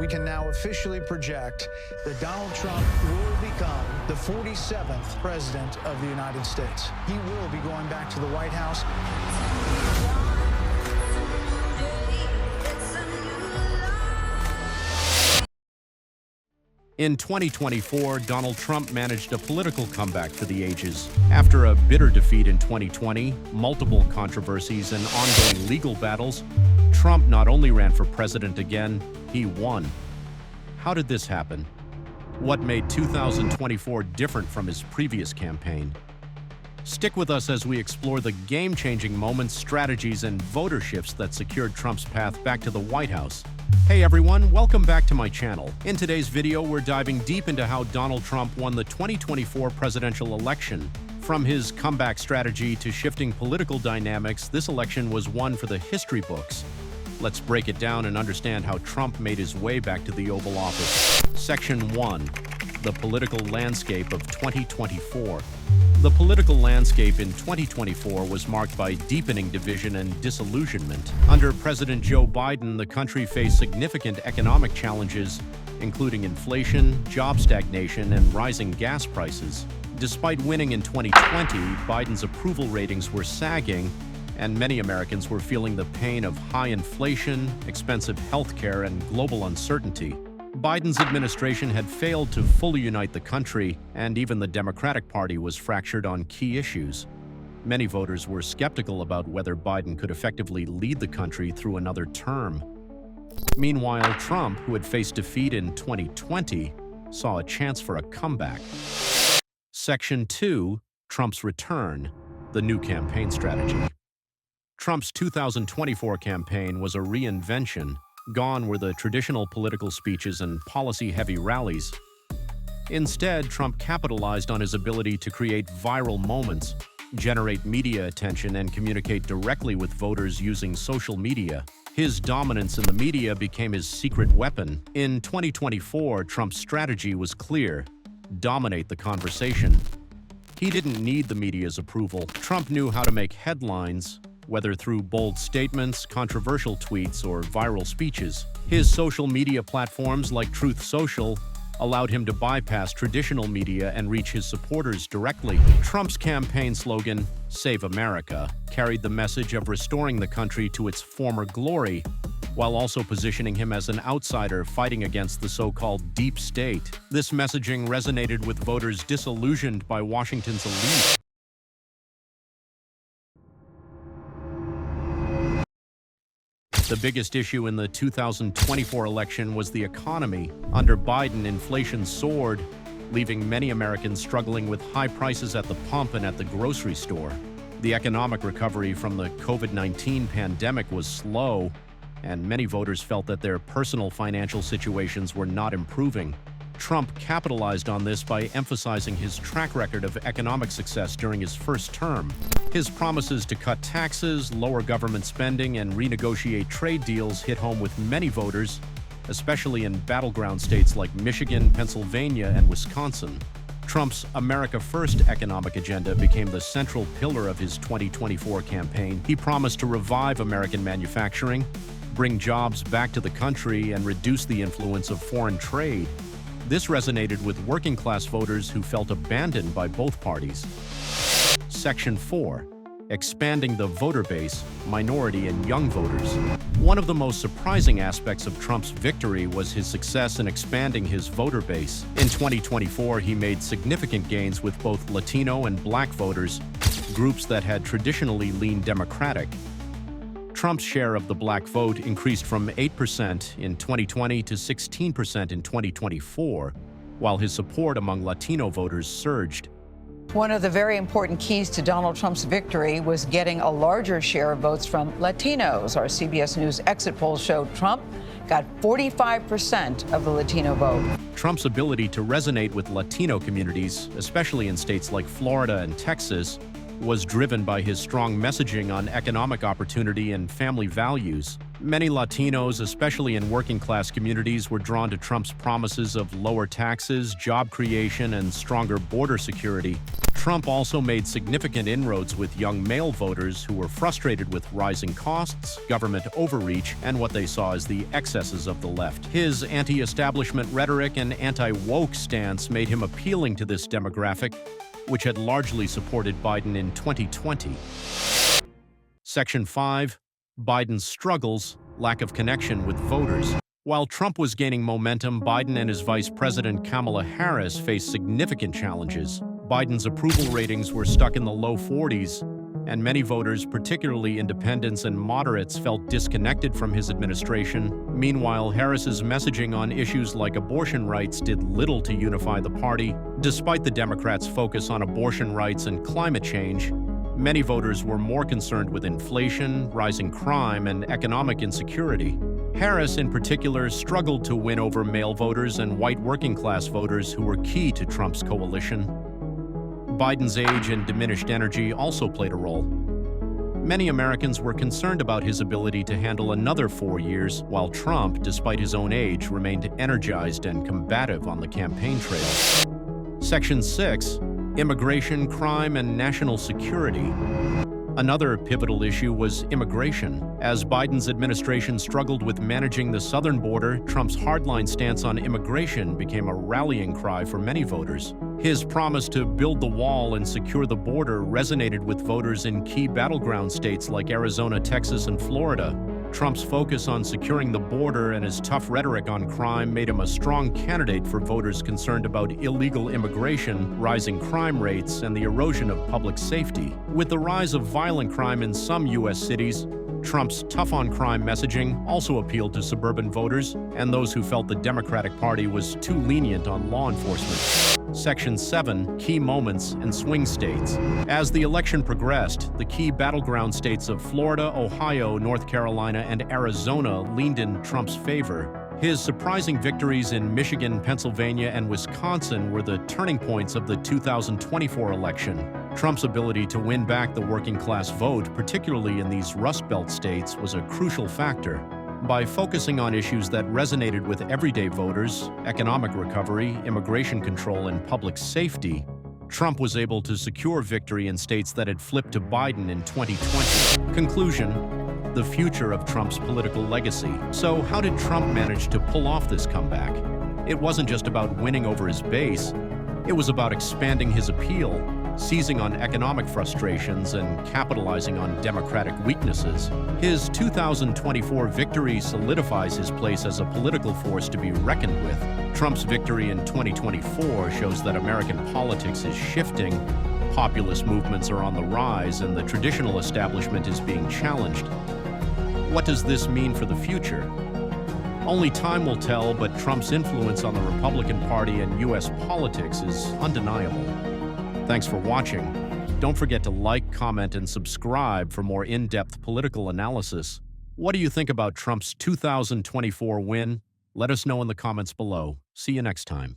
we can now officially project that Donald Trump will become the 47th president of the United States. He will be going back to the White House. In 2024, Donald Trump managed a political comeback for the ages. After a bitter defeat in 2020, multiple controversies, and ongoing legal battles, Trump not only ran for president again, he won. How did this happen? What made 2024 different from his previous campaign? Stick with us as we explore the game-changing moments, strategies, and voter shifts that secured Trump's path back to the White House. Hey everyone, welcome back to my channel. In today's video, we're diving deep into how Donald Trump won the 2024 presidential election. From his comeback strategy to shifting political dynamics, this election was one for the history books. Let's break it down and understand how Trump made his way back to the Oval Office. Section 1. The political landscape of 2024. The political landscape in 2024 was marked by deepening division and disillusionment. Under President Joe Biden, the country faced significant economic challenges, including inflation, job stagnation, and rising gas prices. Despite winning in 2020, Biden's approval ratings were sagging, and many Americans were feeling the pain of high inflation, expensive health care, and global uncertainty. Biden's administration had failed to fully unite the country, and even the Democratic Party was fractured on key issues. Many voters were skeptical about whether Biden could effectively lead the country through another term. Meanwhile, Trump, who had faced defeat in 2020, saw a chance for a comeback. Section 2. Trump's return, the new campaign strategy. Trump's 2024 campaign was a reinvention. Gone were the traditional political speeches and policy-heavy rallies. Instead, Trump capitalized on his ability to create viral moments, generate media attention, and communicate directly with voters using social media. His dominance in the media became his secret weapon. In 2024, Trump's strategy was clear: dominate the conversation. He didn't need the media's approval. Trump knew how to make headlines, whether through bold statements, controversial tweets, or viral speeches. His social media platforms like Truth Social allowed him to bypass traditional media and reach his supporters directly. Trump's campaign slogan, "Save America," carried the message of restoring the country to its former glory, while also positioning him as an outsider fighting against the so-called deep state. This messaging resonated with voters disillusioned by Washington's elite. The biggest issue in the 2024 election was the economy. Under Biden, inflation soared, leaving many Americans struggling with high prices at the pump and at the grocery store. The economic recovery from the COVID-19 pandemic was slow, and many voters felt that their personal financial situations were not improving. Trump capitalized on this by emphasizing his track record of economic success during his first term. His promises to cut taxes, lower government spending, and renegotiate trade deals hit home with many voters, especially in battleground states like Michigan, Pennsylvania, and Wisconsin. Trump's America First economic agenda became the central pillar of his 2024 campaign. He promised to revive American manufacturing, bring jobs back to the country, and reduce the influence of foreign trade. This resonated with working-class voters who felt abandoned by both parties. Section 4. Expanding the voter base, minority and young voters. One of the most surprising aspects of Trump's victory was his success in expanding his voter base. In 2024, he made significant gains with both Latino and Black voters, groups that had traditionally leaned Democratic. Trump's share of the Black vote increased from 8% in 2020 to 16% in 2024, while his support among Latino voters surged. One of the very important keys to Donald Trump's victory was getting a larger share of votes from Latinos. Our CBS News exit poll showed Trump got 45% of the Latino vote. Trump's ability to resonate with Latino communities, especially in states like Florida and Texas, was driven by his strong messaging on economic opportunity and family values. Many Latinos, especially in working-class communities, were drawn to Trump's promises of lower taxes, job creation, and stronger border security. Trump also made significant inroads with young male voters who were frustrated with rising costs, government overreach, and what they saw as the excesses of the left. His anti-establishment rhetoric and anti-woke stance made him appealing to this demographic, which had largely supported Biden in 2020. Section 5. Biden's struggles, lack of connection with voters. While Trump was gaining momentum, Biden and his Vice President Kamala Harris faced significant challenges. Biden's approval ratings were stuck in the low 40s, and many voters, particularly independents and moderates, felt disconnected from his administration. Meanwhile, Harris's messaging on issues like abortion rights did little to unify the party. Despite the Democrats' focus on abortion rights and climate change, many voters were more concerned with inflation, rising crime, and economic insecurity. Harris, in particular, struggled to win over male voters and white working-class voters who were key to Trump's coalition. Biden's age and diminished energy also played a role. Many Americans were concerned about his ability to handle another 4 years, while Trump, despite his own age, remained energized and combative on the campaign trail. Section 6. Immigration, crime, and national security. Another pivotal issue was immigration. As Biden's administration struggled with managing the southern border, Trump's hardline stance on immigration became a rallying cry for many voters. His promise to build the wall and secure the border resonated with voters in key battleground states like Arizona, Texas, and Florida. Trump's focus on securing the border and his tough rhetoric on crime made him a strong candidate for voters concerned about illegal immigration, rising crime rates, and the erosion of public safety. With the rise of violent crime in some U.S. cities, Trump's tough-on-crime messaging also appealed to suburban voters and those who felt the Democratic Party was too lenient on law enforcement. Section 7. Key moments and swing states. As the election progressed, the key battleground states of Florida, Ohio, North Carolina, and Arizona leaned in Trump's favor. His surprising victories in Michigan, Pennsylvania, and Wisconsin were the turning points of the 2024 election. Trump's ability to win back the working-class vote, particularly in these Rust Belt states, was a crucial factor. By focusing on issues that resonated with everyday voters, economic recovery, immigration control, and public safety, Trump was able to secure victory in states that had flipped to Biden in 2020. Conclusion: the future of Trump's political legacy. So how did Trump manage to pull off this comeback? It wasn't just about winning over his base. It was about expanding his appeal, seizing on economic frustrations, and capitalizing on Democratic weaknesses. His 2024 victory solidifies his place as a political force to be reckoned with. Trump's victory in 2024 shows that American politics is shifting, populist movements are on the rise, and the traditional establishment is being challenged. What does this mean for the future? Only time will tell, but Trump's influence on the Republican Party and U.S. politics is undeniable. Thanks for watching. Don't forget to like, comment, and subscribe for more in-depth political analysis. What do you think about Trump's 2024 win? Let us know in the comments below. See you next time.